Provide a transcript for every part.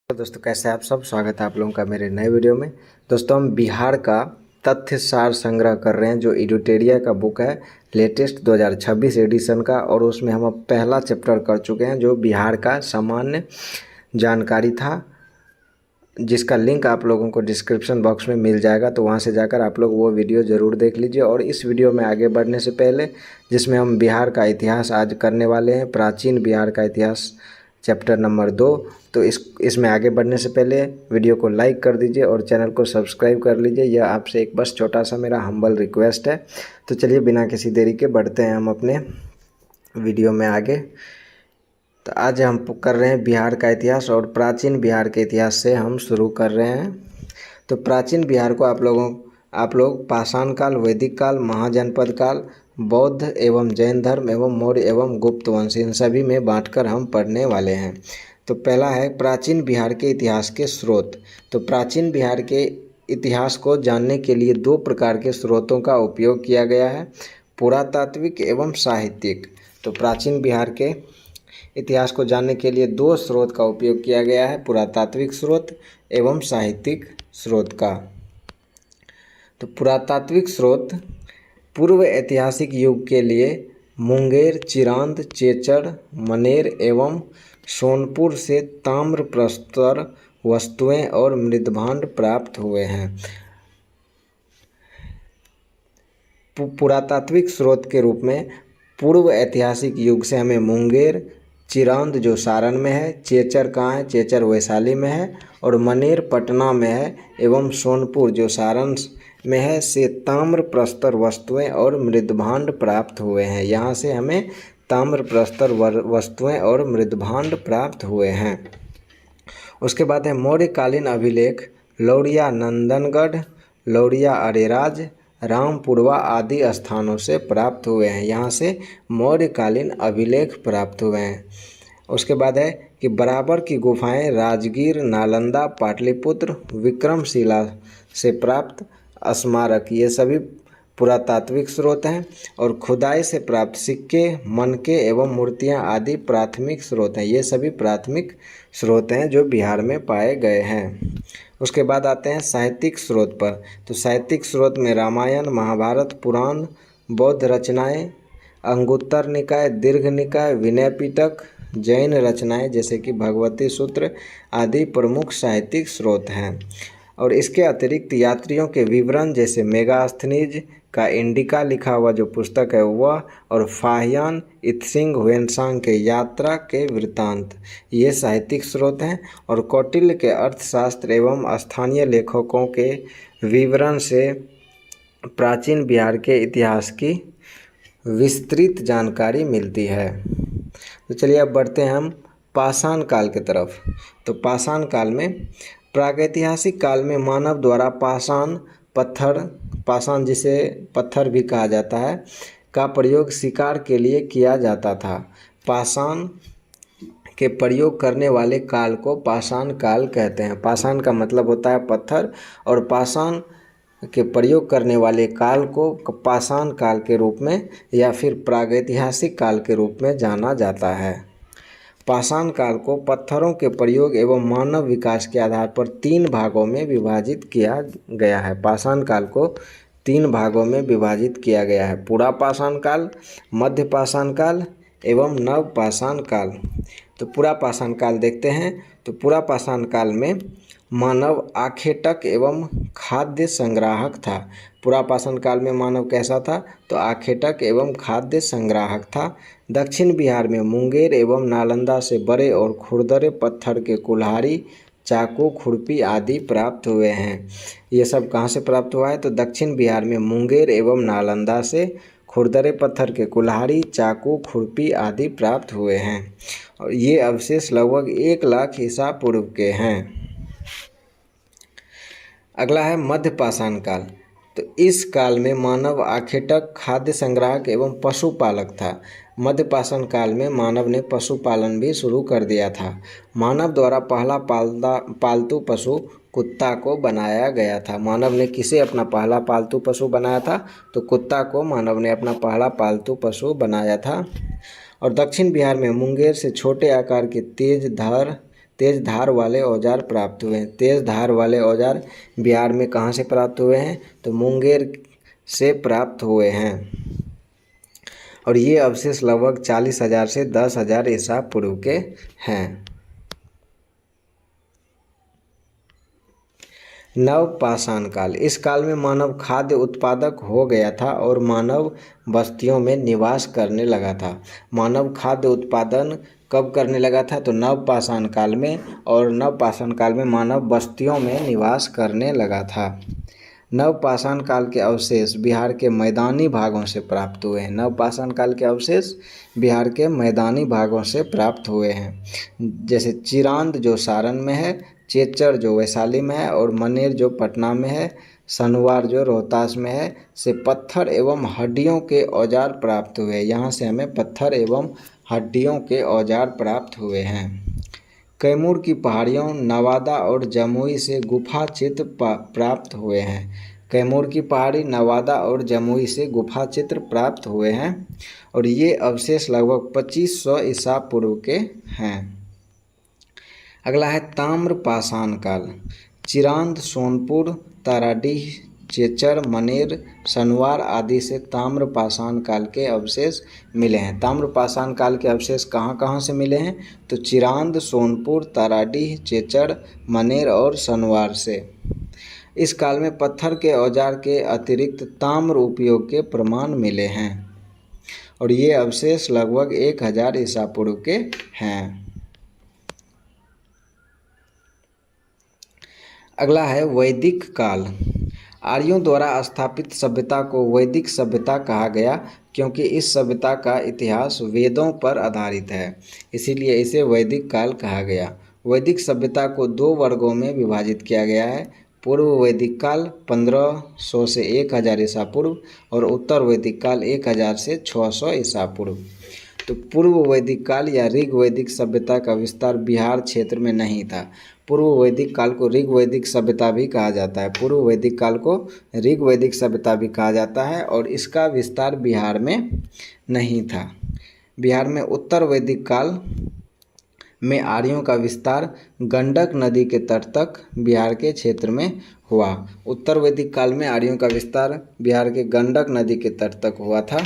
तो दोस्तों कैसे हैं आप सब। स्वागत है आप लोगों का मेरे नए वीडियो में। दोस्तों हम बिहार का तथ्य सार संग्रह कर रहे हैं जो एडिटोरिया का बुक है लेटेस्ट 2026 एडिशन का, और उसमें हम अब पहला चैप्टर कर चुके हैं जो बिहार का सामान्य जानकारी था, जिसका लिंक आप लोगों को डिस्क्रिप्शन बॉक्स में मिल जाएगा। तो वहां से जाकर आप लोग वो वीडियो ज़रूर देख लीजिए। और इस वीडियो में आगे बढ़ने से पहले, जिसमें हम बिहार का इतिहास आज करने वाले हैं, प्राचीन बिहार का इतिहास चैप्टर नंबर 2, तो इसमें आगे बढ़ने से पहले वीडियो को लाइक कर दीजिए और चैनल को सब्सक्राइब कर लीजिए। यह आपसे एक बस छोटा सा मेरा हम्बल रिक्वेस्ट है। तो चलिए बिना किसी देरी के बढ़ते हैं हम अपने वीडियो में आगे। तो आज हम कर रहे हैं बिहार का इतिहास, और प्राचीन बिहार के इतिहास से हम शुरू कर रहे हैं। तो प्राचीन बिहार को आप लोग पाषाण काल, वैदिक काल, महाजनपद काल, बौद्ध एवं जैन धर्म एवं मौर्य एवं गुप्त वंश, इन सभी में बांटकर हम पढ़ने वाले हैं। तो पहला है प्राचीन बिहार के इतिहास के स्रोत। तो प्राचीन बिहार के इतिहास को जानने के लिए दो प्रकार के स्रोतों का उपयोग किया गया है, पुरातात्विक एवं साहित्यिक। तो प्राचीन बिहार के इतिहास को जानने के लिए दो स्रोत का उपयोग किया गया है, पुरातात्विक स्रोत एवं साहित्यिक स्रोत का। तो पुरातात्विक स्रोत पूर्व ऐतिहासिक युग के लिए मुंगेर, चिरांद, चेचर, मनेर एवं सोनपुर से ताम्र प्रस्तर वस्तुएं और मृदभांड प्राप्त हुए हैं। पुरातात्विक स्रोत के रूप में पूर्व ऐतिहासिक युग से हमें मुंगेर, चिरांद जो सारण में है, चेचर कहाँ है, चेचर वैशाली में है, और मनेर पटना में है, एवं सोनपुर जो सारण में है से ताम्र प्रस्तर वस्तुएं और मृदभांड प्राप्त हुए हैं। यहाँ से हमें ताम्र प्रस्तर वस्तुएं और मृदभांड प्राप्त हुए हैं। उसके बाद है मौर्यकालीन अभिलेख लौरिया नंदनगढ़, लौरिया अरेराज, रामपुरवा आदि स्थानों से प्राप्त हुए हैं। यहाँ से मौर्यकालीन अभिलेख प्राप्त हुए हैं। उसके बाद है कि बराबर की गुफाएं राजगीर, नालंदा, पाटलिपुत्र, विक्रमशिला से प्राप्त स्मारक, ये सभी पुरातात्विक स्रोत हैं। और खुदाई से प्राप्त सिक्के, मनके एवं मूर्तियां आदि प्राथमिक स्रोत हैं। ये सभी प्राथमिक स्रोत हैं जो बिहार में पाए गए हैं। उसके बाद आते हैं साहित्यिक स्रोत पर। तो साहित्यिक स्रोत में रामायण, महाभारत, पुराण, बौद्ध रचनाएं, अंगुत्तर निकाय, दीर्घ निकाय, विनय पिटक, जैन रचनाएं जैसे कि भगवती सूत्र आदि प्रमुख साहित्यिक स्रोत हैं। और इसके अतिरिक्त यात्रियों के विवरण जैसे मेगास्थनीज का इंडिका लिखा हुआ जो पुस्तक है वह, और फाहियान इत्सिंग हुएनसांग के यात्रा के वृत्तांत, ये साहित्यिक स्रोत हैं। और कौटिल्य के अर्थशास्त्र एवं स्थानीय लेखकों के विवरण से प्राचीन बिहार के इतिहास की विस्तृत जानकारी मिलती है। तो चलिए अब बढ़ते हैं हम पाषाण काल की तरफ। तो पाषाण काल में, प्रागैतिहासिक काल में मानव द्वारा पाषाण जिसे पत्थर भी कहा जाता है, का प्रयोग शिकार के लिए किया जाता था। पाषाण के प्रयोग करने वाले काल को पाषाण काल कहते हैं। पाषाण का मतलब होता है पत्थर, और पाषाण के प्रयोग करने वाले काल को पाषाण काल के रूप में या फिर प्रागैतिहासिक काल के रूप में जाना जाता है। पाषाण काल को पत्थरों के प्रयोग एवं मानव विकास के आधार पर 3 भागों में विभाजित किया गया है। पाषाण काल को 3 भागों में विभाजित किया गया है, पुरा पाषाण काल, मध्य पाषाण काल एवं नव पाषाण काल। तो पुरा पाषाण काल देखते हैं। तो पुरा पाषाण काल में मानव आखेटक एवं खाद्य संग्राहक था। पुरा पाषाण काल में मानव कैसा था? तो आखेटक एवं खाद्य संग्राहक था। दक्षिण बिहार में मुंगेर एवं नालंदा से बड़े और खुरदरे पत्थर के कुल्हाड़ी, चाकू, खुरपी आदि प्राप्त हुए हैं। ये सब कहाँ से प्राप्त हुआ है? तो दक्षिण बिहार में मुंगेर एवं नालंदा से खुरदरे पत्थर के कुल्हाड़ी, चाकू, खुरपी आदि प्राप्त हुए हैं। और ये अवशेष लगभग 1 लाख ईसा पूर्व के हैं। अगला है मध्य पाषाण काल। तो इस काल में मानव आखेटक, खाद्य संग्राहक एवं पशुपालक था। मध्य पाषाण काल में मानव ने पशुपालन भी शुरू कर दिया था। मानव द्वारा पहला पालतू पशु कुत्ता को बनाया गया था। मानव ने किसे अपना पहला पालतू पशु बनाया था? तो कुत्ता को मानव ने अपना पहला पालतू पशु बनाया था। और दक्षिण बिहार में मुंगेर से छोटे आकार के तेज धार तेज धार वाले औजार प्राप्त हुए हैं। तेज धार वाले औजार बिहार में कहाँ से प्राप्त हुए हैं? तो मुंगेर से प्राप्त हुए हैं। और ये अवशेष लगभग 40,000 से 10,000 ईसा पूर्व के हैं। नवपाषाण काल। इस काल में मानव खाद्य उत्पादक हो गया था और मानव बस्तियों में निवास करने लगा था। मानव खाद्य उत्पादन कब करने लगा था? तो नवपाषाण काल में। और नवपाषाण काल में मानव बस्तियों में निवास करने लगा था। नवपाषाण काल के अवशेष बिहार के मैदानी भागों से प्राप्त हुए हैं। नवपाषाण काल के अवशेष बिहार के मैदानी भागों से प्राप्त हुए हैं। जैसे चिरांद जो सारण में है, चेचर जो वैशाली में है और मनेर जो पटना में है, सनवार जो रोहतास में है, से पत्थर एवं हड्डियों के औजार प्राप्त हुए। यहाँ से हमें पत्थर एवं हड्डियों के औजार प्राप्त हुए हैं। कैमूर की पहाड़ियों, नवादा और जमुई से गुफा चित्र प्राप्त हुए हैं। कैमूर की पहाड़ी, नवादा और जमुई से गुफा चित्र प्राप्त हुए हैं और ये अवशेष लगभग 2500 ईसा पूर्व के हैं। अगला है ताम्रपाषाण काल। चिरांद, सोनपुर, ताराडीह, चेचर, मनेर, सनवार आदि से ताम्रपाषाण काल के अवशेष मिले हैं। ताम्रपाषाण काल के अवशेष कहाँ कहाँ से मिले हैं? तो चिरांद, सोनपुर, ताराडीह, चेचर, मनेर और सनवार से। इस काल में पत्थर के औजार के अतिरिक्त ताम्र उपयोग के प्रमाण मिले हैं और ये अवशेष लगभग 1000 ईसा पूर्व के हैं। अगला है वैदिक काल। आर्यों द्वारा स्थापित सभ्यता को वैदिक सभ्यता कहा गया क्योंकि इस सभ्यता का इतिहास वेदों पर आधारित है, इसीलिए इसे वैदिक काल कहा गया। वैदिक सभ्यता को 2 वर्गों में विभाजित किया गया है। पूर्व वैदिक काल 1500 से 1000 ईसा पूर्व और उत्तर वैदिक काल 1000 से 600 ईसा पूर्व। तो पूर्व वैदिक काल या ऋग वैदिक सभ्यता का विस्तार बिहार क्षेत्र में नहीं था। पूर्व वैदिक काल को ऋग वैदिक सभ्यता भी कहा जाता है। पूर्व वैदिक काल को ऋग वैदिक सभ्यता भी कहा जाता है और इसका विस्तार बिहार में नहीं था। बिहार में उत्तर वैदिक काल में आर्यों का विस्तार गंडक नदी के तट तक बिहार के क्षेत्र में हुआ। उत्तर वैदिक काल में आर्यों का विस्तार बिहार के गंडक नदी के तट तक हुआ था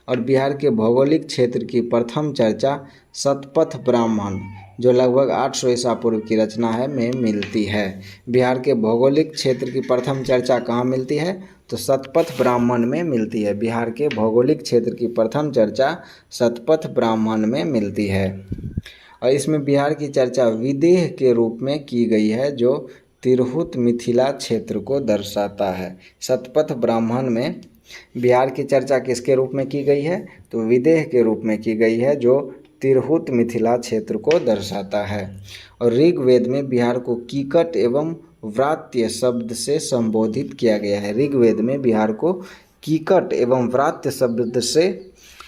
और बिहार के भौगोलिक क्षेत्र की प्रथम चर्चा शतपथ ब्राह्मण, जो लगभग 800 ईसा पूर्व की रचना है, में मिलती है। बिहार के भौगोलिक क्षेत्र की प्रथम चर्चा कहाँ मिलती है? तो शतपथ ब्राह्मण में मिलती है। बिहार के भौगोलिक क्षेत्र की प्रथम चर्चा शतपथ ब्राह्मण में मिलती है और इसमें बिहार की चर्चा विदेह के रूप में की गई है, जो तिरहुत मिथिला क्षेत्र को दर्शाता है। शतपथ ब्राह्मण में बिहार की चर्चा किसके रूप में की गई है? तो विदेह के रूप में की गई है, जो तिरहुत मिथिला क्षेत्र को दर्शाता है। और ऋग्वेद में बिहार को कीकट एवं व्रात्य शब्द से संबोधित किया गया है। ऋग्वेद में बिहार को कीकट एवं व्रात्य शब्द से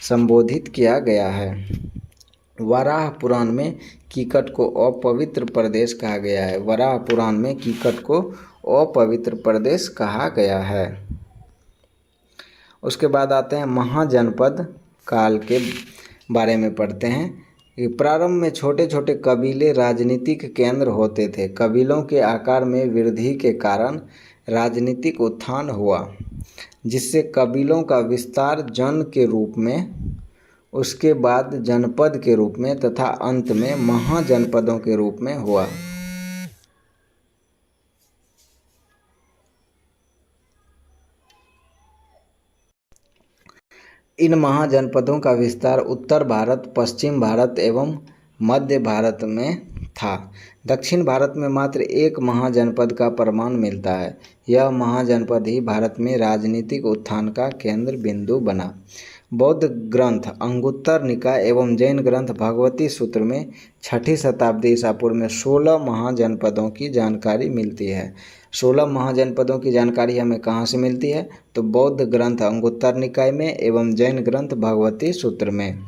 संबोधित किया गया है। वराह पुराण में कीकट को अपवित्र प्रदेश कहा गया है। वराह पुराण में कीकट को अपवित्र प्रदेश कहा गया है। उसके बाद आते हैं महाजनपद काल के बारे में पढ़ते हैं। प्रारंभ में छोटे छोटे कबीले राजनीतिक केंद्र होते थे। कबीलों के आकार में वृद्धि के कारण राजनीतिक उत्थान हुआ, जिससे कबीलों का विस्तार जन के रूप में, उसके बाद जनपद के रूप में तथा अंत में महाजनपदों के रूप में हुआ। इन महाजनपदों का विस्तार उत्तर भारत, पश्चिम भारत एवं मध्य भारत में था। दक्षिण भारत में मात्र एक महाजनपद का प्रमाण मिलता है। यह महाजनपद ही भारत में राजनीतिक उत्थान का केंद्र बिंदु बना। बौद्ध ग्रंथ अंगुत्तर निकाय एवं जैन ग्रंथ भगवती सूत्र में 6ठी शताब्दी ईसा पूर्व में 16 महाजनपदों की जानकारी मिलती है। 16 महाजनपदों की जानकारी हमें कहाँ से मिलती है? तो बौद्ध ग्रंथ अंगुत्तर निकाय में एवं जैन ग्रंथ भगवती सूत्र में।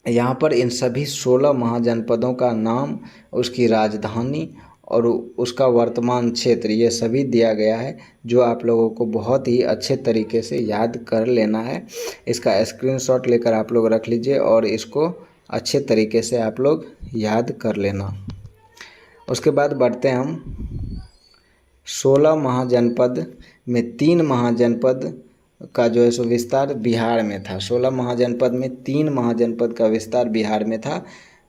यहाँ पर इन सभी 16 महाजनपदों का नाम, उसकी राजधानी और उसका वर्तमान क्षेत्र, ये सभी दिया गया है, जो आप लोगों को बहुत ही अच्छे तरीके से याद कर लेना है। इसका स्क्रीनशॉट लेकर आप लोग रख लीजिए और इसको अच्छे तरीके से आप लोग याद कर लेना। उसके बाद बढ़ते हैं हम 16 महाजनपद में 3 महाजनपद का जो है सो विस्तार बिहार में था। 16 महाजनपद में 3 महाजनपद का विस्तार बिहार में था।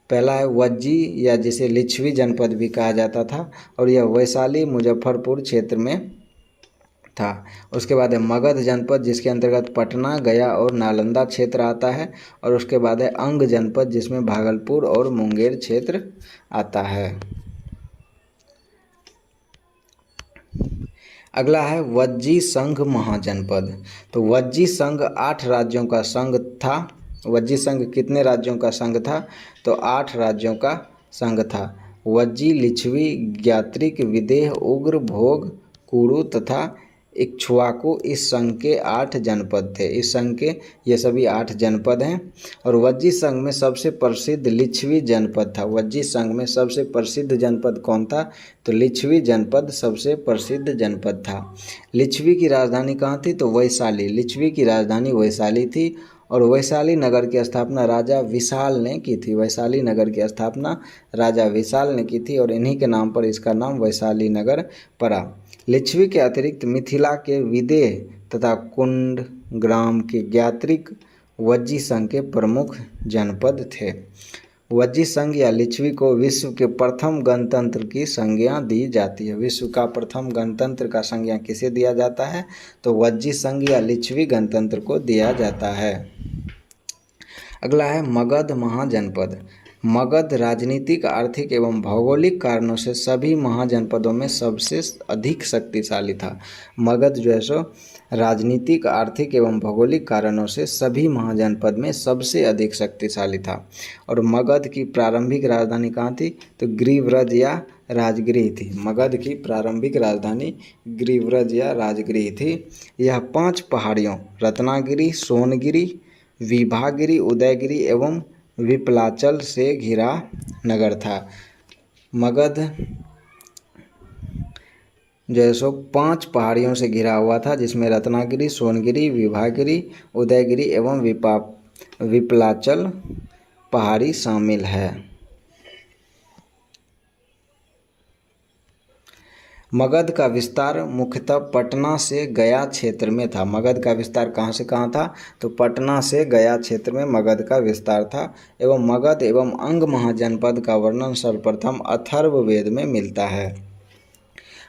पहला है वज्जी या जिसे लिच्छवी जनपद भी कहा जाता था, और यह वैशाली मुजफ्फरपुर क्षेत्र में था। उसके बाद है मगध जनपद जिसके अंतर्गत पटना, गया और नालंदा क्षेत्र आता है। और उसके बाद है अंग जनपद जिसमें भागलपुर और मुंगेर क्षेत्र आता है। अगला है वज्जी संघ महाजनपद। तो वज्जी संघ 8 राज्यों का संघ था। वज्जी संघ कितने राज्यों का संघ था? तो 8 राज्यों का संघ था। वज्जी, लिच्छवी, ज्ञात्रिक, विदेह, उग्र, भोग, कुरु तथा इक्ष्वाकु इस संघ के 8 जनपद थे। इस संघ के ये सभी 8 जनपद हैं। और वज्जी संघ में सबसे प्रसिद्ध लिच्छवी जनपद था। वज्जी संघ में सबसे प्रसिद्ध जनपद कौन था? तो लिच्छवी जनपद सबसे प्रसिद्ध जनपद था। लिच्छवी की राजधानी कहाँ थी? तो वैशाली। लिच्छवी की राजधानी वैशाली थी और वैशाली नगर की स्थापना राजा विशाल ने की थी। वैशाली नगर की स्थापना राजा विशाल ने की थी और इन्हीं के नाम पर इसका नाम वैशाली नगर पड़ा। लिच्छवी के अतिरिक्त मिथिला के विदेह तथा कुंडग्राम के ज्ञात्रिक वज्जी संघ के प्रमुख जनपद थे। वज्जी संघ या लिच्छवी को विश्व के प्रथम गणतंत्र की संज्ञा दी जाती है। विश्व का प्रथम गणतंत्र का संज्ञा किसे दिया जाता है? तो वज्जी संघ या लिच्छवी गणतंत्र को दिया जाता है। अगला है मगध महाजनपद। मगध राजनीतिक, आर्थिक एवं भौगोलिक कारणों से सभी महाजनपदों में सबसे अधिक शक्तिशाली था। मगध जो है सो राजनीतिक, आर्थिक एवं भौगोलिक कारणों से सभी महाजनपद में सबसे अधिक शक्तिशाली था। और मगध की प्रारंभिक राजधानी कहाँ थी? तो गिरिव्रज या राजगृह थी। मगध की प्रारंभिक राजधानी गिरिव्रज या राजगृह थी। यह 5 पहाड़ियों रत्नागिरी, सोनगिरी, विभागिरी, उदयगिरी एवं विपलाचल से घिरा नगर था। मगध जो है सो 5 पहाड़ियों से घिरा हुआ था जिसमें रत्नागिरी, सोनगिरी, विभागिरी, उदयगिरी एवं विपलाचल पहाड़ी शामिल है। मगध का विस्तार मुख्यतः पटना से गया क्षेत्र में था। मगध का विस्तार कहाँ से कहाँ था? तो पटना से गया क्षेत्र में मगध का विस्तार था। एवं मगध एवं अंग महाजनपद का वर्णन सर्वप्रथम अथर्ववेद में मिलता है।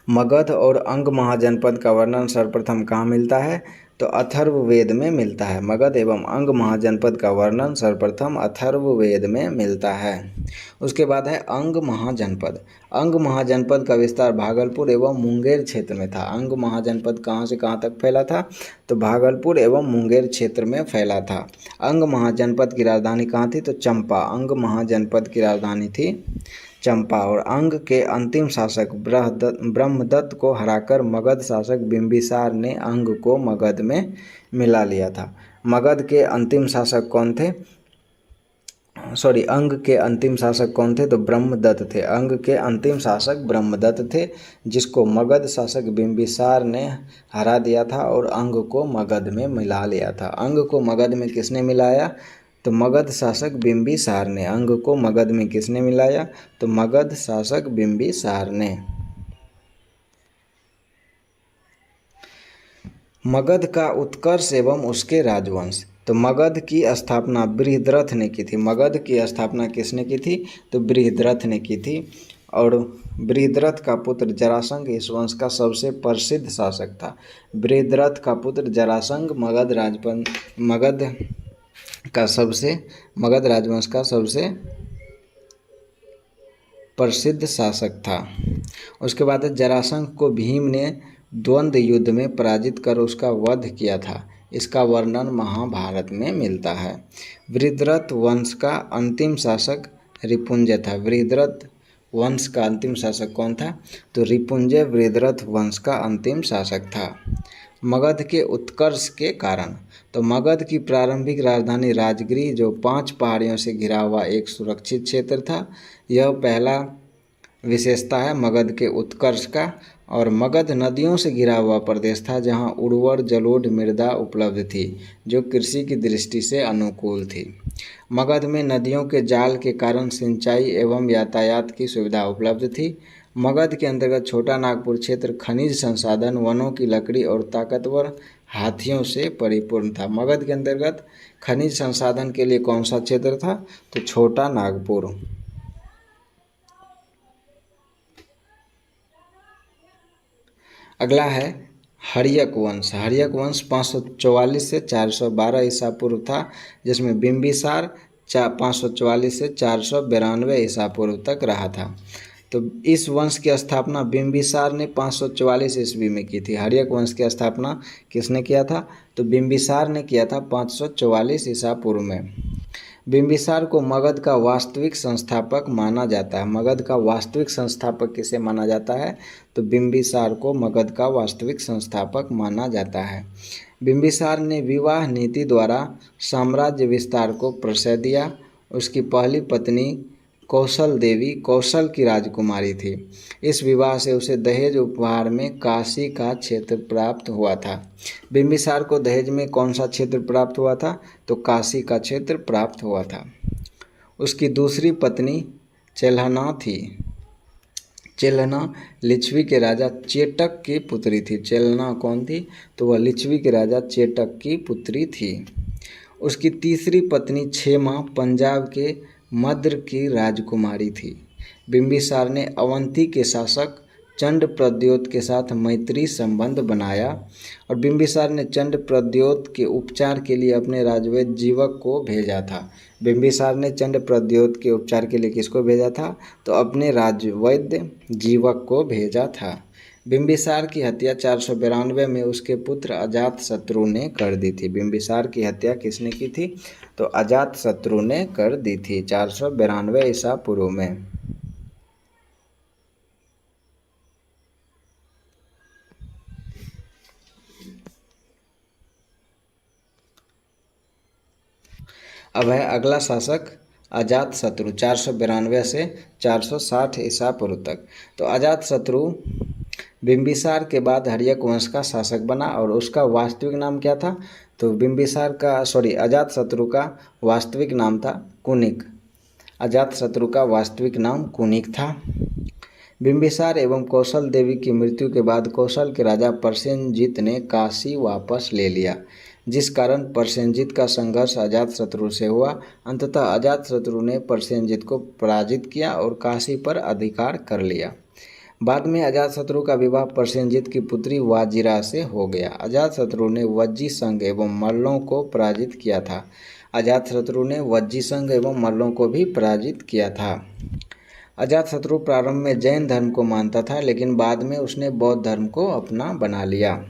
मगध और अंग महाजनपद का वर्णन सर्वप्रथम कहाँ मिलता है? तो अथर्ववेद में मिलता है। मगध एवं अंग महाजनपद का वर्णन सर्वप्रथम अथर्ववेद में मिलता है। उसके बाद है अंग महाजनपद। अंग महाजनपद का विस्तार भागलपुर एवं मुंगेर क्षेत्र में था। अंग महाजनपद कहाँ से कहाँ तक फैला था? तो भागलपुर एवं मुंगेर क्षेत्र में फैला था। अंग महाजनपद की राजधानी कहाँ थी? तो चंपा। अंग महाजनपद की राजधानी थी चंपा। और अंग के अंतिम शासक ब्रह्मदत्त को हराकर मगध शासक बिंबिसार ने अंग को मगध में मिला लिया था। मगध के अंतिम शासक कौन थे? अंग के अंतिम शासक कौन थे? तो ब्रह्मदत्त थे। अंग के अंतिम शासक ब्रह्मदत्त थे जिसको मगध शासक बिंबिसार ने हरा दिया था और अंग को मगध में मिला लिया था। अंग को मगध में किसने मिलाया? तो मगध शासक बिंबिसार ने। अंग को मगध में किसने मिलाया? तो मगध शासक बिंबिसार ने। मगध का उत्कर्ष एवं उसके राजवंश। तो मगध की स्थापना बृहद्रथ ने की थी। मगध की स्थापना किसने की थी? तो बृहद्रथ ने की थी। और बृहद्रथ का पुत्र जरासंध इस वंश का सबसे प्रसिद्ध शासक था। बृहद्रथ का पुत्र जरासंध मगध राजवंश का सबसे प्रसिद्ध शासक था। उसके बाद जरासंध को भीम ने द्वंद्व युद्ध में पराजित कर उसका वध किया था। इसका वर्णन महाभारत में मिलता है। बृहद्रथ वंश का अंतिम शासक रिपुंजय था। बृहद्रथ वंश का अंतिम शासक कौन था? तो रिपुंजय बृहद्रथ वंश का अंतिम शासक था। मगध के उत्कर्ष के कारण। तो मगध की प्रारंभिक राजधानी राजगृह जो 5 पहाड़ियों से घिरा हुआ एक सुरक्षित क्षेत्र था। यह पहला विशेषता है मगध के उत्कर्ष का। और मगध नदियों से घिरा हुआ प्रदेश था जहां उर्वर जलोढ़ मृदा उपलब्ध थी जो कृषि की दृष्टि से अनुकूल थी। मगध में नदियों के जाल के कारण सिंचाई एवं यातायात की सुविधा उपलब्ध थी। मगध के अंतर्गत छोटा नागपुर क्षेत्र खनिज संसाधन, वनों की लकड़ी और ताकतवर हाथियों से परिपूर्ण था। मगध के अंतर्गत खनिज संसाधन के लिए कौन सा क्षेत्र था? तो छोटा नागपुर। अगला है हर्यक वंश। हर्यक वंश 544 से 412 ईसा पूर्व था, जिसमें बिंबिसार 544 से 492 ईसा पूर्व तक रहा था। तो इस वंश की स्थापना बिंबिसार ने 544 ईस्वी में की थी। हर्यक वंश की स्थापना किसने किया था? तो बिंबिसार ने किया था 544 ईसा पूर्व में। बिंबिसार को मगध का वास्तविक संस्थापक माना जाता है। मगध का वास्तविक संस्थापक किसे माना जाता है? तो बिंबिसार को मगध का वास्तविक संस्थापक माना जाता है। बिंबिसार ने विवाह नीति द्वारा साम्राज्य विस्तार को प्रश्रय दिया। उसकी पहली पत्नी कौशल देवी कौशल की राजकुमारी थी। इस विवाह से उसे दहेज उपहार में काशी का क्षेत्र प्राप्त हुआ था। बिंबिसार को दहेज में कौन सा क्षेत्र प्राप्त हुआ था? तो काशी का क्षेत्र प्राप्त हुआ था। उसकी दूसरी पत्नी चेल्हना थी। चेल्हना लिच्छवी के राजा चेटक की पुत्री थी। चेल्हना कौन थी? तो वह लिच्छवी के राजा चेटक की पुत्री थी। उसकी तीसरी पत्नी क्षेमा पंजाब के मद्र की राजकुमारी थी। बिंबिसार ने अवंती के शासक चंडप्रद्योत के साथ मैत्री संबंध बनाया और बिंबिसार ने चंडप्रद्योत के उपचार के लिए अपने राजवैद्य जीवक को भेजा था। बिंबिसार ने चंडप्रद्योत के उपचार के लिए किसको भेजा था? तो अपने राजवैद्य जीवक को भेजा था। बिंबिसार की हत्या 492 में उसके पुत्र अजातशत्रु ने कर दी थी। बिंबिसार की हत्या किसने की थी? तो अजातशत्रु ने कर दी थी 492 ईसा पूर्व में। अब है अगला शासक अजातशत्रु 492 से 460 ईसा पूर्व तक। तो अजातशत्रु बिंबिसार के बाद हर्यक वंश का शासक बना और उसका वास्तविक नाम क्या था? तो अजातशत्रु का वास्तविक नाम था कुनिक। अजातशत्रु का वास्तविक नाम कुनिक था। बिंबिसार एवं कौशल देवी की मृत्यु के बाद कौशल के राजा प्रसेनजीत ने काशी वापस ले लिया, जिस कारण प्रसेनजीत का संघर्ष अजातशत्रु से हुआ। अंततः अजातशत्रु ने प्रसेनजीत को पराजित किया और काशी पर अधिकार कर लिया। बाद में अजातशत्रु का विवाह प्रसेनजीत की पुत्री वाजिरा से हो गया। अजातशत्रु ने वज्जी संघ एवं मल्लों को पराजित किया था। अजातशत्रु ने वज्जी संघ एवं मल्लों को भी पराजित किया था। अजातशत्रु प्रारंभ में जैन धर्म को मानता था, लेकिन बाद में उसने बौद्ध धर्म को अपना बना लिया।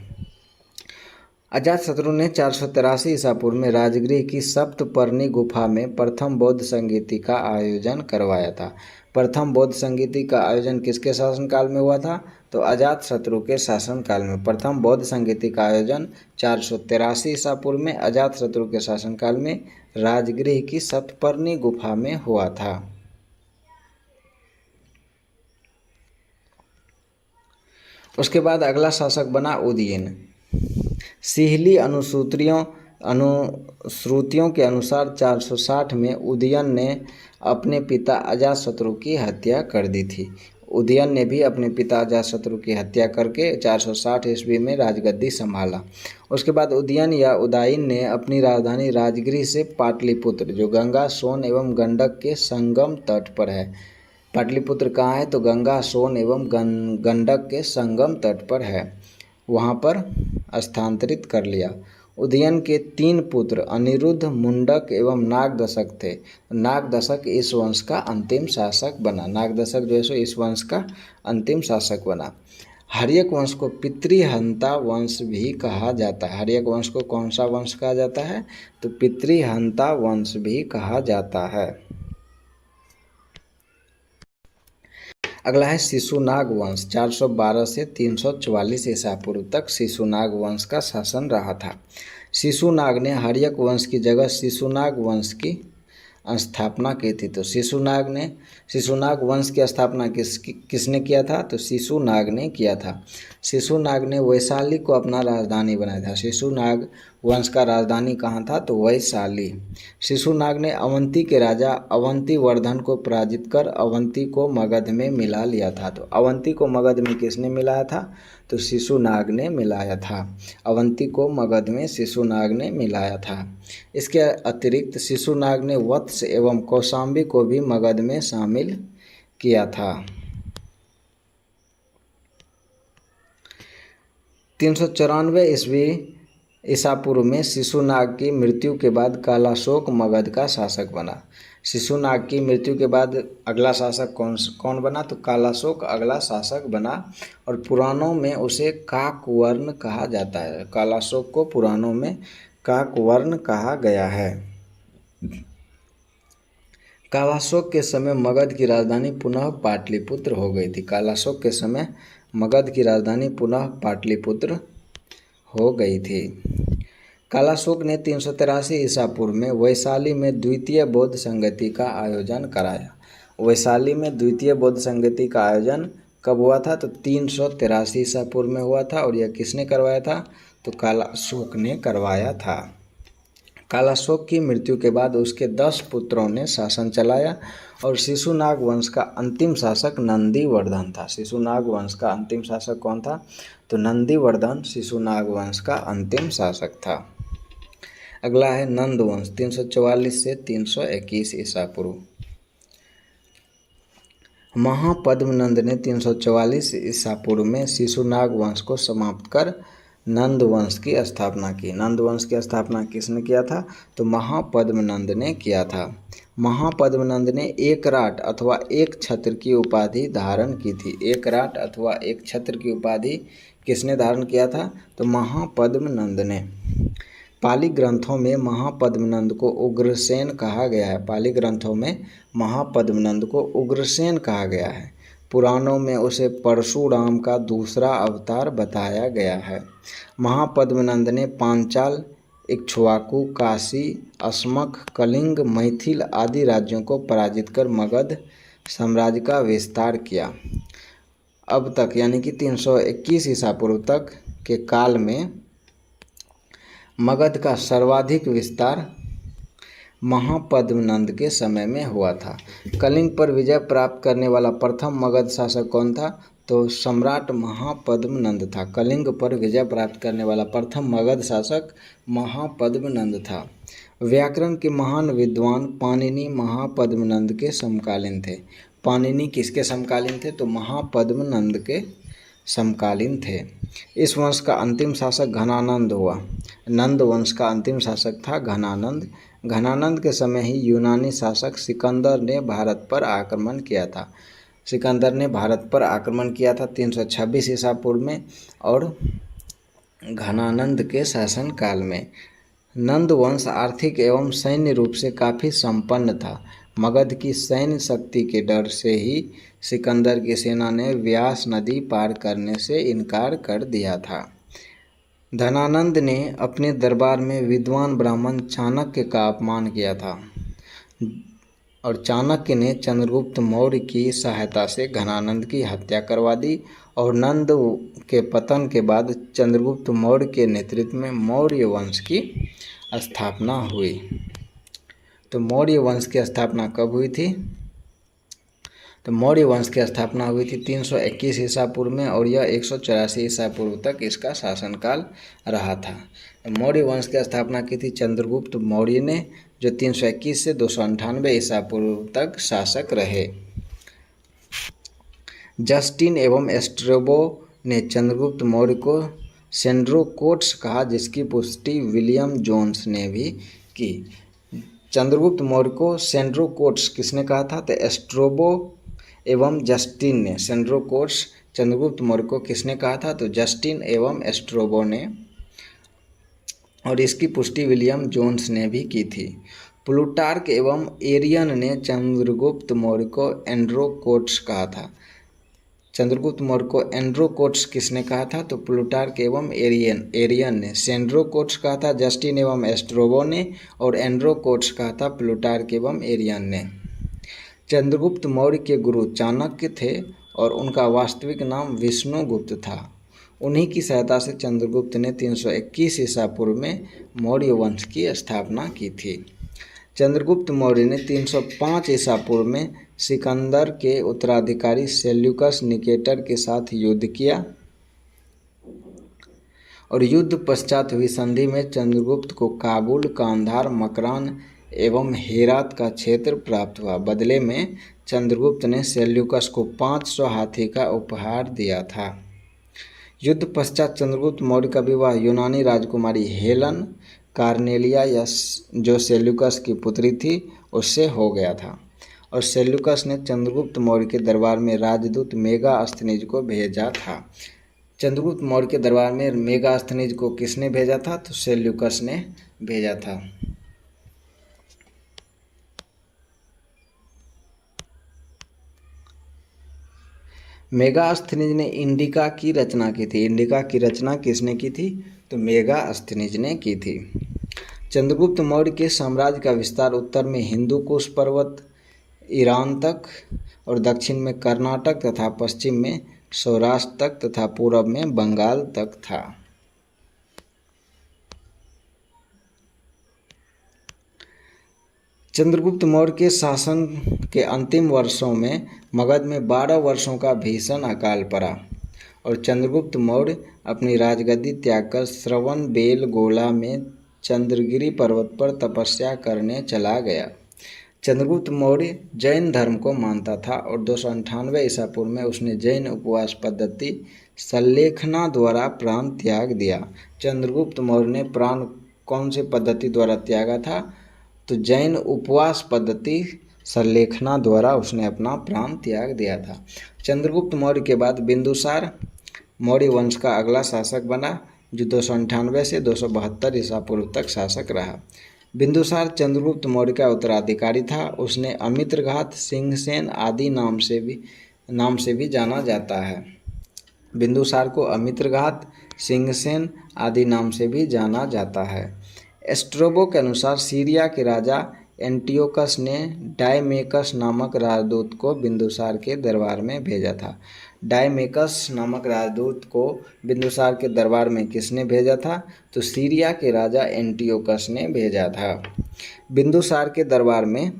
अजातशत्रु ने 483 ईसा पूर्व में राजगृह की सप्तपर्णी गुफा में प्रथम बौद्ध संगीति का आयोजन करवाया था। प्रथम बौद्ध संगीति का आयोजन किसके शासनकाल में हुआ था? तो अजातशत्रु के शासनकाल में। प्रथम बौद्ध संगीति का आयोजन 483 ईसा पूर्व में अजातशत्रु के शासनकाल में राजगृह की सप्तपर्णी गुफा में हुआ था। उसके बाद अगला शासक बना उदयन। सिहली अनुश्रुतियों के अनुसार 460 में उदयन ने अपने पिता अजातशत्रु की हत्या कर दी थी। उदयन ने भी अपने पिता अजातशत्रु की हत्या करके 460 ईस्वी में राजगद्दी संभाला। उसके बाद उदयन या उदायन ने अपनी राजधानी राजगृह से पाटलिपुत्र, जो गंगा, सोन एवं गंडक के संगम तट पर है। पाटलिपुत्र कहाँ है? तो गंगा, सोन एवं गंडक के संगम तट पर है, वहाँ पर स्थानांतरित कर लिया। उदयन के 3 पुत्र अनिरुद्ध, मुंडक एवं नागदशक थे। नागदशक इस वंश का अंतिम शासक बना। नागदशक जो है सो इस वंश का अंतिम शासक बना। हर्यक वंश को पितृहंता वंश भी कहा जाता है। हर्यक वंश को कौन सा वंश कहा जाता है? तो पितृहंता वंश भी कहा जाता है। अगला है शिशुनाग वंश। 412 से 344 ईसा पूर्व तक शिशुनाग वंश का शासन रहा था। शिशुनाग ने हर्यक वंश की जगह शिशुनाग वंश की स्थापना की थी? तो शिशुनाग ने। शिशुनाग वंश की स्थापना किसने किया था? तो शिशुनाग ने किया था। शिशुनाग ने वैशाली को अपना राजधानी बनाया था। शिशुनाग वंश का राजधानी कहाँ था? तो वैशाली। शिशुनाग ने अवंती के राजा अवंतीवर्धन को पराजित कर अवंती को मगध में मिला लिया था। तो अवंती को मगध में किसने मिलाया था? तो शिशुनाग ने मिलाया था। अवंती को मगध में शिशुनाग ने मिलाया था। इसके अतिरिक्त शिशुनाग ने वत्स एवं कौशाम्बी को भी मगध में शामिल किया था। 394 ईस्वी ईसा पूर्व में शिशुनाग की मृत्यु के बाद कालाशोक मगध का शासक बना। शिशुनाग की मृत्यु के बाद अगला शासक कौन बना? तो कालाशोक अगला शासक बना और पुराणों में उसे काकवर्ण कहा जाता है। कालाशोक को पुराणों में काकवर्ण कहा गया है। कालाशोक के समय मगध की राजधानी पुनः पाटलिपुत्र हो गई थी। कालाशोक के समय मगध की राजधानी पुनः पाटलिपुत्र हो गई थी। कालाशोक ने 383 ईसा पूर्व में वैशाली में द्वितीय बौद्ध संगति का आयोजन कराया। वैशाली में द्वितीय बौद्ध संगति का आयोजन कब हुआ था? तो 383 ईसा पूर्व में हुआ था। और यह किसने करवाया था? तो कालाशोक ने करवाया था। कालाशोक की मृत्यु के बाद उसके 10 पुत्रों ने शासन चलाया और शिशुनाग वंश का अंतिम शासक नंदीवर्धन था। शिशुनाग वंश का अंतिम शासक कौन था? तो नंदीवर्धन शिशुनाग वंश का अंतिम शासक था। अगला है नंद वंश 344 से 321 ईसा पूर्व। महापद्मनंद ने 344 ईसा पूर्व में शिशुनाग वंश को समाप्त कर नंद वंश की स्थापना की। नंद वंश की स्थापना किसने किया था? तो महापद्मनंद ने किया था। महापद्मनंद ने एकराट अथवा एक छत्र की उपाधि धारण की थी। एकराट अथवा एक छत्र की उपाधि किसने धारण किया था? तो महापद्मनंद ने। पाली ग्रंथों में महापद्मनंद को उग्रसेन कहा गया है। पाली ग्रंथों में महापद्मनंद को उग्रसेन कहा गया है। पुराणों में उसे परशुराम का दूसरा अवतार बताया गया है। महापद्मनंद ने पांचाल, इक्ष्वाकु, काशी, अस्मक, कलिंग, मैथिल आदि राज्यों को पराजित कर मगध साम्राज्य का विस्तार किया। अब तक यानी कि 321 ईसा पूर्व तक के काल में मगध का सर्वाधिक विस्तार महापद्मनंद के समय में हुआ था। कलिंग पर विजय प्राप्त करने वाला प्रथम मगध शासक कौन था? तो सम्राट महापद्मनंद था। कलिंग पर विजय प्राप्त करने वाला प्रथम मगध शासक महापद्मनंद था। व्याकरण के महान विद्वान पाणिनि महापद्मनंद के समकालीन थे। पाणिनि किसके समकालीन थे? तो महापद्मनंद के समकालीन थे। इस वंश का अंतिम शासक घनानंद हुआ। नंद वंश का अंतिम शासक था घनानंद। घनानंद के समय ही यूनानी शासक सिकंदर ने भारत पर आक्रमण किया था। सिकंदर ने भारत पर आक्रमण किया था 326 ईसा पूर्व में और घनानंद के शासनकाल में। नंद वंश आर्थिक एवं सैन्य रूप से काफ़ी संपन्न था। मगध की सैन्य शक्ति के डर से ही सिकंदर की सेना ने व्यास नदी पार करने से इनकार कर दिया था। धनानंद ने अपने दरबार में विद्वान ब्राह्मण चाणक्य का अपमान किया था और चाणक्य ने चंद्रगुप्त मौर्य की सहायता से घनानंद की हत्या करवा दी और नंद के पतन के बाद चंद्रगुप्त मौर्य के नेतृत्व में मौर्य वंश की स्थापना हुई। तो मौर्य वंश की स्थापना कब हुई थी? तो मौर्य वंश की स्थापना हुई थी 321 ईसा पूर्व में और यह 184 ईसा पूर्व तक इसका शासनकाल रहा था। मौर्य वंश की स्थापना की थी चंद्रगुप्त मौर्य ने, जो 321 से 298 ईसा पूर्व तक शासक रहे। जस्टिन एवं एस्ट्रेबो ने चंद्रगुप्त मौर्य को सेंड्रोकोट्स कहा, जिसकी पुष्टि विलियम जोन्स ने भी की। चंद्रगुप्त मौर्य को सेंड्रोकोट्स किसने कहा था? तो एस्ट्रोबो एवं जस्टिन ने। सेंड्रोकोट्स चंद्रगुप्त मौर्य को किसने कहा था? तो जस्टिन एवं एस्ट्रोबो ने, और इसकी पुष्टि विलियम जोन्स ने भी की थी। प्लूटार्क एवं एरियन ने चंद्रगुप्त मौर्य को एंड्रोकोट्स कहा था। चंद्रगुप्त मौर्य को एंड्रोकोट्स किसने कहा था? तो प्लूटार्क एवं एरियन ने। सेंड्रोकोट्स कहा था जस्टिन एवं एस्ट्रोबो ने, और एंड्रोकोट्स कहा था प्लूटार्क एवं एरियन ने। चंद्रगुप्त मौर्य के गुरु चाणक्य थे और उनका वास्तविक नाम विष्णुगुप्त था। उन्हीं की सहायता से चंद्रगुप्त ने 321 ईसा पूर्व में मौर्य वंश की स्थापना की थी। चंद्रगुप्त मौर्य ने 305 ईसा पूर्व में सिकंदर के उत्तराधिकारी सेल्यूकस निकेटर के साथ युद्ध किया और युद्ध पश्चात हुई संधि में चंद्रगुप्त को काबुल, कांधार, मकरान एवं हेरात का क्षेत्र प्राप्त हुआ। बदले में चंद्रगुप्त ने सेल्यूकस को 500 हाथी का उपहार दिया था। युद्ध पश्चात चंद्रगुप्त मौर्य का विवाह यूनानी राजकुमारी हेलन कार्नेलिया या जो सेल्यूकस की पुत्री थी उससे हो गया था, और सेल्यूकस ने चंद्रगुप्त मौर्य के दरबार में राजदूत मेगास्थनीज को भेजा था। चंद्रगुप्त मौर्य के दरबार में मेगास्थनीज को किसने भेजा था? तो सेल्यूकस ने भेजा था। मेगास्थनीज ने इंडिका की रचना की थी। इंडिका की रचना किसने की थी? तो मेगास्थनीज ने की थी। चंद्रगुप्त मौर्य के साम्राज्य का विस्तार उत्तर में हिंदू कुश पर्वत, ईरान तक, और दक्षिण में कर्नाटक तथा पश्चिम में सौराष्ट्र तक तथा पूर्व में बंगाल तक था। चंद्रगुप्त मौर्य के शासन के अंतिम वर्षों में मगध में 12 वर्षों का भीषण अकाल पड़ा और चंद्रगुप्त मौर्य अपनी राजगद्दी त्यागकर श्रवणबेलगोला में चंद्रगिरी पर्वत पर तपस्या करने चला गया। चंद्रगुप्त मौर्य जैन धर्म को मानता था और 298 ईसा पूर्व में उसने जैन उपवास पद्धति सल्लेखना द्वारा प्राण त्याग दिया। चंद्रगुप्त मौर्य ने प्राण कौन सी पद्धति द्वारा त्यागा था? तो जैन उपवास पद्धति सल्लेखना द्वारा उसने अपना प्राण त्याग दिया था। चंद्रगुप्त मौर्य के बाद बिंदुसार मौर्य वंश का अगला शासक बना, जो 298 से 272 ईसा पूर्व तक शासक रहा। बिंदुसार चंद्रगुप्त मौर्य का उत्तराधिकारी था। उसने अमित्रघात, सिंहसेन आदि नाम से भी जाना जाता है। बिंदुसार को अमित्रघात, सिंहसेन आदि नाम से भी जाना जाता है। एस्ट्रोबो के अनुसार सीरिया के राजा एंटियोकस ने डायमेकस नामक राजदूत को बिंदुसार के दरबार में भेजा था। डायमेकस नामक राजदूत को बिंदुसार के दरबार में किसने भेजा था? तो सीरिया के राजा एंटियोकस ने भेजा था। बिंदुसार के दरबार में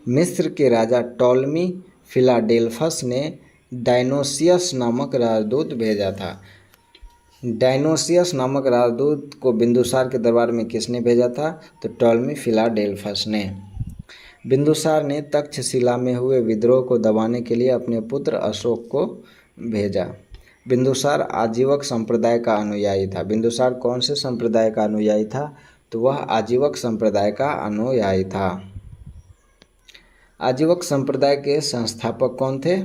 मिस्र के राजा टॉलमी फिलाडेल्फस ने डायनोसियस नामक राजदूत भेजा था। डायनोसियस नामक राजदूत को बिंदुसार के दरबार में किसने भेजा था? तो टॉलमी फिलाडेल्फस ने। बिंदुसार ने तक्षशिला में हुए विद्रोह को दबाने के लिए अपने पुत्र अशोक को भेजा। बिंदुसार आजीवक संप्रदाय का अनुयायी था। बिंदुसार कौन से संप्रदाय का अनुयायी था? तो वह आजीवक संप्रदाय का अनुयायी था। आजीवक संप्रदाय के संस्थापक कौन थे?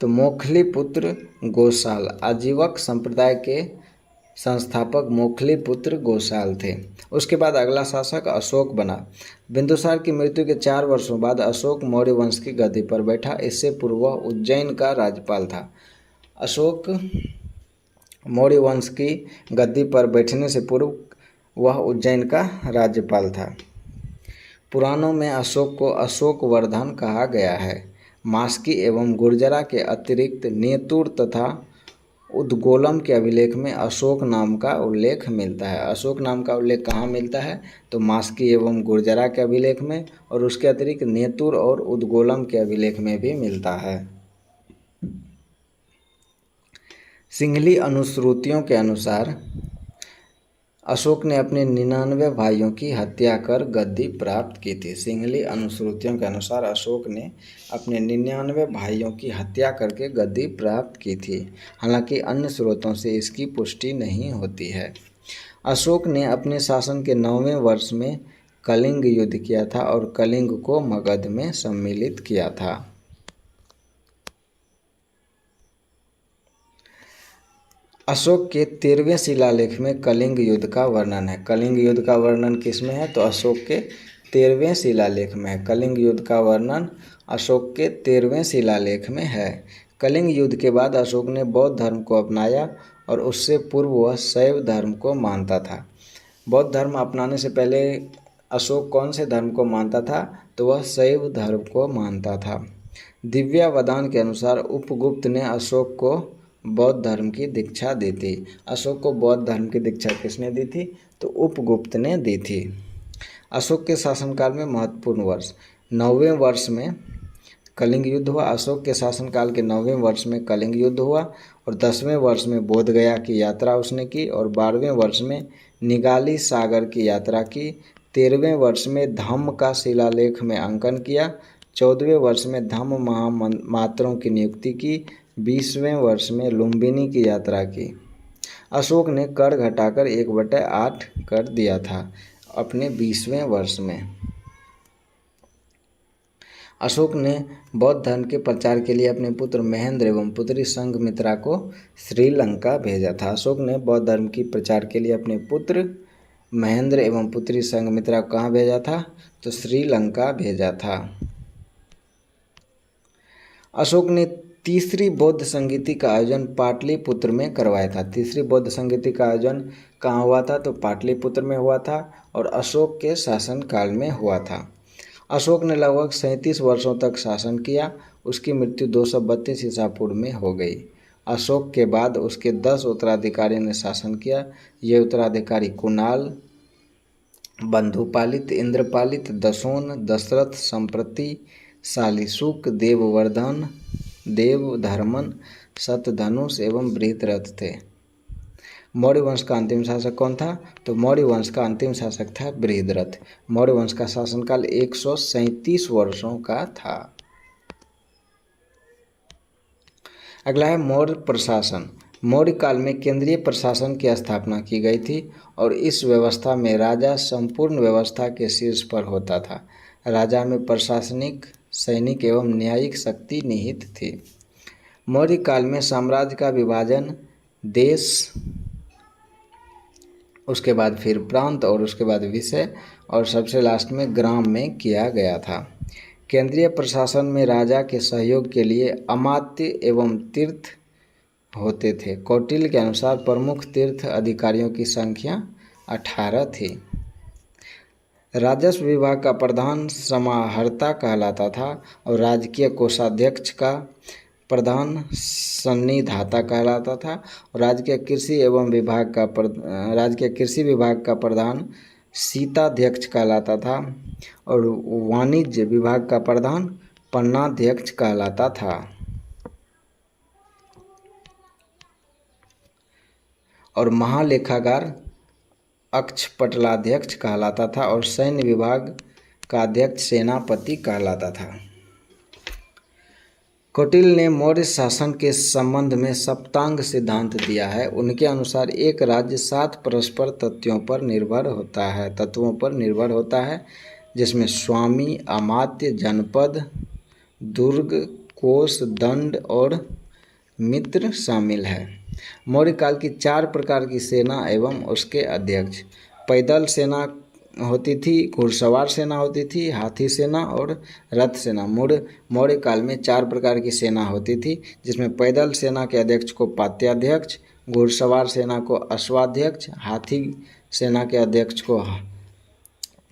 तो मोखली पुत्र गोसाल। आजीवक संप्रदाय के संस्थापक मोखली पुत्र गोसाल थे। उसके बाद अगला शासक अशोक बना। बिंदुसार की मृत्यु के 4 वर्षों बाद अशोक मौर्य वंश की गद्दी पर बैठा। इससे पूर्व वह उज्जैन का राज्यपाल था। अशोक मौर्य वंश की गद्दी पर बैठने से पूर्व वह उज्जैन का राज्यपाल था। पुराणों में अशोक को अशोकवर्धन कहा गया है। मास्की एवं गुर्जरा के अतिरिक्त नेतुर तथा उद्गोलम के अभिलेख में अशोक नाम का उल्लेख मिलता है। अशोक नाम का उल्लेख कहाँ मिलता है? तो मास्की एवं गुर्जरा के अभिलेख में, और उसके अतिरिक्त नेतुर और उद्गोलम के अभिलेख में भी मिलता है। सिंहली अनुश्रुतियों के अनुसार अशोक ने अपने 99 भाइयों की हत्या कर गद्दी प्राप्त की थी। सिंहली अनुश्रुतियों के अनुसार अशोक ने अपने 99 भाइयों की हत्या करके गद्दी प्राप्त की थी। हालांकि अन्य स्रोतों से इसकी पुष्टि नहीं होती है। अशोक ने अपने शासन के 9वें वर्ष में कलिंग युद्ध किया था और कलिंग को मगध में सम्मिलित किया था। अशोक के 13वें शिलालेख में कलिंग युद्ध का वर्णन है। कलिंग युद्ध का वर्णन किस में है? तो अशोक के 13वें शिलालेख में है। कलिंग युद्ध का वर्णन अशोक के 13वें शिलालेख में है। कलिंग युद्ध के बाद अशोक ने बौद्ध धर्म को अपनाया और उससे पूर्व वह शैव धर्म को मानता था। बौद्ध धर्म अपनाने से पहले अशोक कौन से धर्म को मानता था? तो वह शैव धर्म को मानता था। दिव्यावदान के अनुसार उपगुप्त ने अशोक को बौद्ध धर्म की दीक्षा दी थी। अशोक को बौद्ध धर्म की दीक्षा किसने दी थी? तो उपगुप्त ने दी थी। अशोक के शासनकाल में महत्वपूर्ण वर्ष, 9वें वर्ष में कलिंग युद्ध हुआ। अशोक के शासनकाल के 9वें वर्ष में कलिंग युद्ध हुआ और 10वें वर्ष में बोधगया की यात्रा उसने की और 12वें वर्ष में निगाली सागर की यात्रा की। 13वें वर्ष में धम्म का शिलालेख में अंकन किया। 14वें वर्ष में धम्म महामात्रों की नियुक्ति की। 20वें वर्ष में लुम्बिनी की यात्रा की। अशोक ने कर घटाकर 1/8 कर दिया था अपने 20वें वर्ष में। अशोक ने बौद्ध धर्म के प्रचार के लिए अपने पुत्र महेंद्र एवं पुत्री संघमित्रा को श्रीलंका भेजा था। अशोक ने बौद्ध धर्म की प्रचार के लिए अपने पुत्र महेंद्र एवं पुत्री संघमित्रा को कहाँ भेजा था? तो श्रीलंका भेजा था। अशोक ने तीसरी बौद्ध संगीति का आयोजन पाटलिपुत्र में करवाया था। तीसरी बौद्ध संगीति का आयोजन कहाँ हुआ था? तो पाटलिपुत्र में हुआ था और अशोक के शासनकाल में हुआ था। अशोक ने लगभग 37 वर्षों तक शासन किया। उसकी मृत्यु 232 ईसा पूर्व में हो गई। अशोक के बाद उसके 10 उत्तराधिकारियों ने शासन किया। ये उत्तराधिकारी कुणाल, बंधुपालित, इंद्रपालित, दशोन, दशरथ, संप्रति, शालीशुक, देववर्धन, देवधर्मन, शतधनुष एवं बृहद्रथ थे। मौर्य वंश का अंतिम शासक कौन था? तो मौर्य वंश का अंतिम शासक था बृहद्रथ। मौर्य वंश का शासनकाल 137 वर्षों का था। अगला है मौर्य प्रशासन। मौर्य काल में केंद्रीय प्रशासन की स्थापना की गई थी और इस व्यवस्था में राजा संपूर्ण व्यवस्था के शीर्ष पर होता था। राजा में प्रशासनिक, सैनिक एवं न्यायिक शक्ति निहित थी। मौर्य काल में साम्राज्य का विभाजन देश, उसके बाद फिर प्रांत और उसके बाद विषय और सबसे लास्ट में ग्राम में किया गया था। केंद्रीय प्रशासन में राजा के सहयोग के लिए अमात्य एवं तीर्थ होते थे। कौटिल्य के अनुसार प्रमुख तीर्थ अधिकारियों की संख्या 18 थी। राजस्व विभाग का प्रधान समाहर्ता कहलाता था और राजकीय कोषाध्यक्ष का प्रधान सन्निधाता कहलाता था और राजकीय कृषि विभाग का प्रधान शीताध्यक्ष कहलाता था और वाणिज्य विभाग का प्रधान पन्नाध्यक्ष कहलाता था। और महालेखागार अक्षपटलाध्यक्ष कहलाता था और सैन्य विभाग का अध्यक्ष सेनापति कहलाता था। कौटिल्य ने मौर्य शासन के संबंध में सप्तांग सिद्धांत दिया है। उनके अनुसार एक राज्य 7 परस्पर तत्वों पर निर्भर होता है जिसमें स्वामी, अमात्य, जनपद, दुर्ग, कोष, दंड और मित्र शामिल है। मौर्य काल की 4 प्रकार की सेना एवं उसके अध्यक्ष। पैदल सेना होती थी, घुड़सवार सेना होती थी, हाथी सेना और रथ सेना। मौर्य काल में 4 प्रकार की सेना होती थी जिसमें पैदल सेना के अध्यक्ष को पात्याध्यक्ष, घुड़सवार सेना को अश्वाध्यक्ष, हाथी सेना के अध्यक्ष को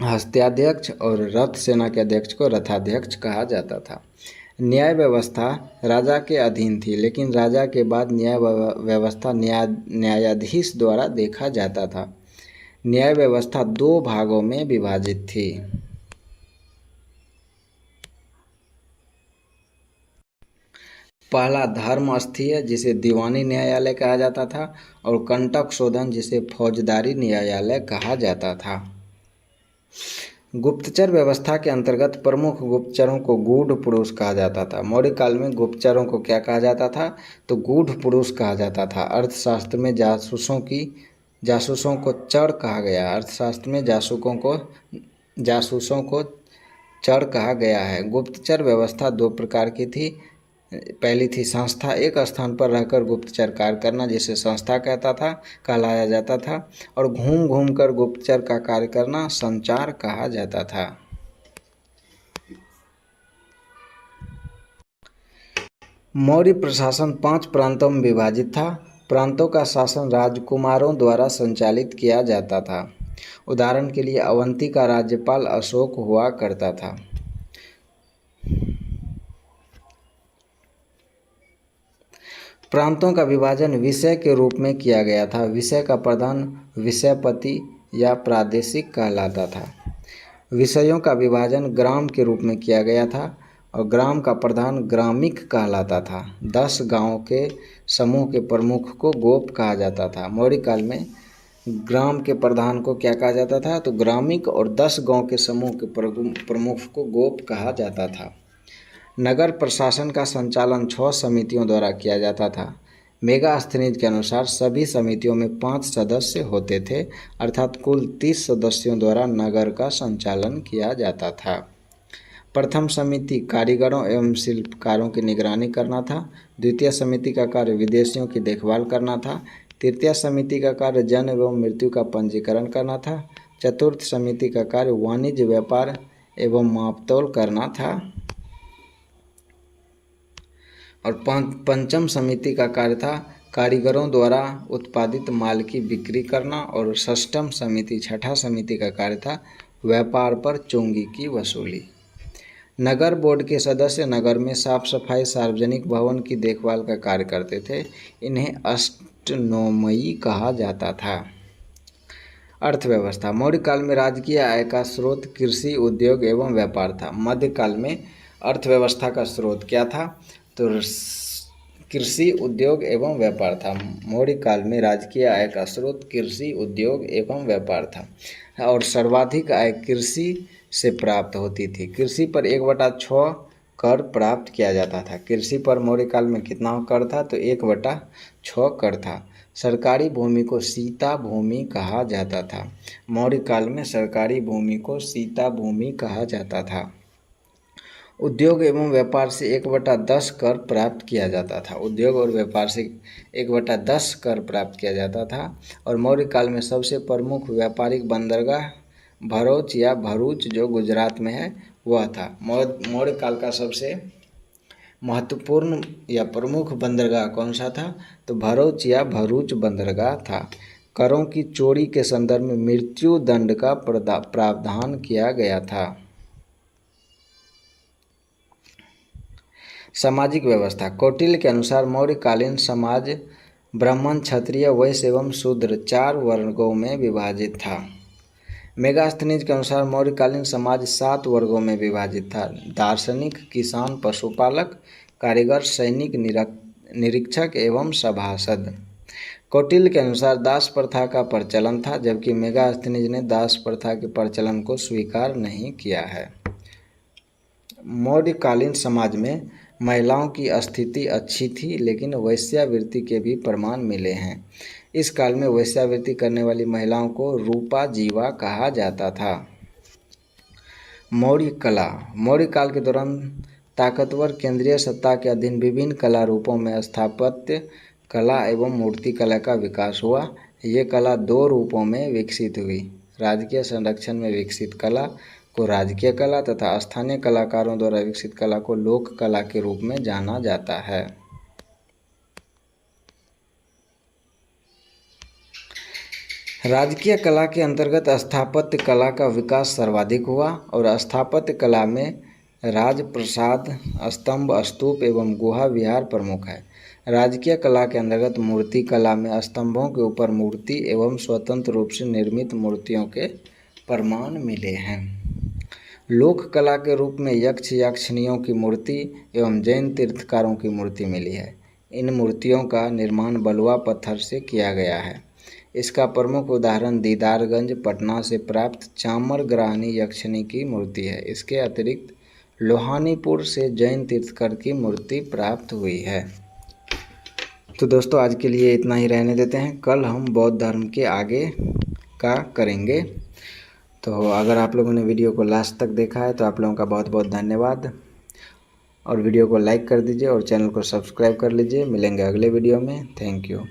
हस्त्याध्यक्ष और रथ सेना के अध्यक्ष को रथाध्यक्ष कहा जाता था। न्याय व्यवस्था राजा के अधीन थी, लेकिन राजा के बाद न्याय व्यवस्था न्यायाधीश द्वारा देखा जाता था। न्याय व्यवस्था 2 भागों में विभाजित थी। पहला धर्मस्थीय जिसे दीवानी न्यायालय कहा जाता था और कंटक शोधन जिसे फौजदारी न्यायालय कहा जाता था। गुप्तचर व्यवस्था के अंतर्गत प्रमुख गुप्तचरों को गूढ़ पुरुष कहा जाता था। मौर्य काल में गुप्तचरों को क्या कहा जाता था? तो गूढ़ पुरुष कहा जाता था। अर्थशास्त्र में जासूसों को चर कहा गया। अर्थशास्त्र में जासूसों को चर कहा गया है। गुप्तचर व्यवस्था 2 प्रकार की थी। पहली थी संस्था, एक स्थान पर रहकर गुप्तचर कार्य करना जिसे संस्था कहलाया जाता था और घूम घूम कर गुप्तचर का कार्य करना संचार कहा जाता था। मौर्य प्रशासन 5 प्रांतों में विभाजित था। प्रांतों का शासन राजकुमारों द्वारा संचालित किया जाता था। उदाहरण के लिए अवंती का राज्यपाल अशोक हुआ करता था। प्रांतों का विभाजन विषय के रूप में किया गया था। विषय का प्रधान विषयपति या प्रादेशिक कहलाता था। विषयों का विभाजन ग्राम के रूप में किया गया था और ग्राम का प्रधान ग्रामिक कहलाता था। 10 गांवों के समूह के प्रमुख को गोप कहा जाता था। मौर्य काल में ग्राम के प्रधान को क्या कहा जाता था? तो ग्रामिक, और 10 गांव के समूह के प्रमुख को गोप कहा जाता था। नगर प्रशासन का संचालन 6 समितियों द्वारा किया जाता था। मेगास्थनीज के अनुसार सभी समितियों में 5 सदस्य होते थे, अर्थात कुल 30 सदस्यों द्वारा नगर का संचालन किया जाता था। प्रथम समिति कारीगरों एवं शिल्पकारों की निगरानी करना था। द्वितीय समिति का कार्य विदेशियों की देखभाल करना था। तृतीय समिति का कार्य जन्म एवं मृत्यु का पंजीकरण करना था। चतुर्थ समिति का कार्य वाणिज्य, व्यापार एवं मापतोल करना था। और पंचम समिति का कार्य था कारीगरों द्वारा उत्पादित माल की बिक्री करना। और षष्ठम समिति, छठा समिति का कार्य था व्यापार पर चोंगी की वसूली। नगर बोर्ड के सदस्य नगर में साफ सफाई, सार्वजनिक भवन की देखभाल का कार्य करते थे। इन्हें अष्टनोमयी कहा जाता था। अर्थव्यवस्था। मौर्य काल में राजकीय आय का स्रोत कृषि, उद्योग एवं व्यापार था। मध्यकाल में अर्थव्यवस्था का स्रोत क्या था? तो कृषि, उद्योग एवं व्यापार था। मौर्य काल में राजकीय आय का स्रोत कृषि, उद्योग एवं व्यापार था और सर्वाधिक आय कृषि से प्राप्त होती थी। कृषि पर 1/6 कर प्राप्त किया जाता था। कृषि पर मौर्य काल में कितना कर था? तो 1/6 कर था। सरकारी भूमि को सीता भूमि कहा जाता था। मौर्य काल में सरकारी भूमि को सीता भूमि कहा जाता था। उद्योग एवं व्यापार से 1/10 कर प्राप्त किया जाता था। उद्योग और व्यापार से 1/10 कर प्राप्त किया जाता था। और मौर्य काल में सबसे प्रमुख व्यापारिक बंदरगाह भरूच या भरूच, जो गुजरात में है, वह था। मौर्य काल का सबसे महत्वपूर्ण या प्रमुख बंदरगाह कौन सा था? तो भरूच या भरूच बंदरगाह था। करों की चोरी के संदर्भ में मृत्यु दंड का प्रावधान किया गया था। सामाजिक व्यवस्था। कौटिल्य के अनुसार मौर्यकालीन समाज ब्राह्मण, क्षत्रिय, वैश्य एवं शूद्र 4 वर्गों में विभाजित था। मेगास्थनीज के अनुसार मौर्यकालीन समाज 7 वर्गों में विभाजित था। दार्शनिक, किसान, पशुपालक, कारीगर, सैनिक, निरीक्षक एवं सभासद। कौटिल्य के अनुसार दास प्रथा का प्रचलन था, जबकि मेगास्थनीज ने दास प्रथा के प्रचलन को स्वीकार नहीं किया है। मौर्यकालीन समाज में महिलाओं की स्थिति अच्छी थी, लेकिन वेश्यावृत्ति के भी प्रमाण मिले हैं। इस काल में वेश्यावृत्ति करने वाली महिलाओं को रूपा जीवा कहा जाता था। मौर्य कला। मौर्य काल के दौरान ताकतवर केंद्रीय सत्ता के अधीन विभिन्न कला रूपों में स्थापत्य कला एवं मूर्ति कला का विकास हुआ। ये कला 2 रूपों में विकसित हुई। राजकीय संरक्षण में विकसित कला को राजकीय कला तथा स्थानीय कलाकारों द्वारा विकसित कला को लोक कला के रूप में जाना जाता है। राजकीय कला के अंतर्गत स्थापत्य कला का विकास सर्वाधिक हुआ और स्थापत्य कला में राजप्रसाद, स्तंभ, स्तूप एवं गुहा विहार प्रमुख है। राजकीय कला के अंतर्गत मूर्ति कला में स्तंभों के ऊपर मूर्ति एवं स्वतंत्र रूप से निर्मित मूर्तियों के प्रमाण मिले हैं। लोक कला के रूप में यक्ष, यक्षिणियों की मूर्ति एवं जैन तीर्थकारों की मूर्ति मिली है। इन मूर्तियों का निर्माण बलुआ पत्थर से किया गया है। इसका प्रमुख उदाहरण दीदारगंज, पटना से प्राप्त चामर ग्राहनी यक्षिणी की मूर्ति है। इसके अतिरिक्त लोहानीपुर से जैन तीर्थकर की मूर्ति प्राप्त हुई है। तो दोस्तों, आज के लिए इतना ही रहने देते हैं। कल हम बौद्ध धर्म के आगे का करेंगे। तो अगर आप लोगों ने वीडियो को लास्ट तक देखा है तो आप लोगों का बहुत बहुत धन्यवाद, और वीडियो को लाइक कर दीजिए और चैनल को सब्सक्राइब कर लीजिए। मिलेंगे अगले वीडियो में। Thank you.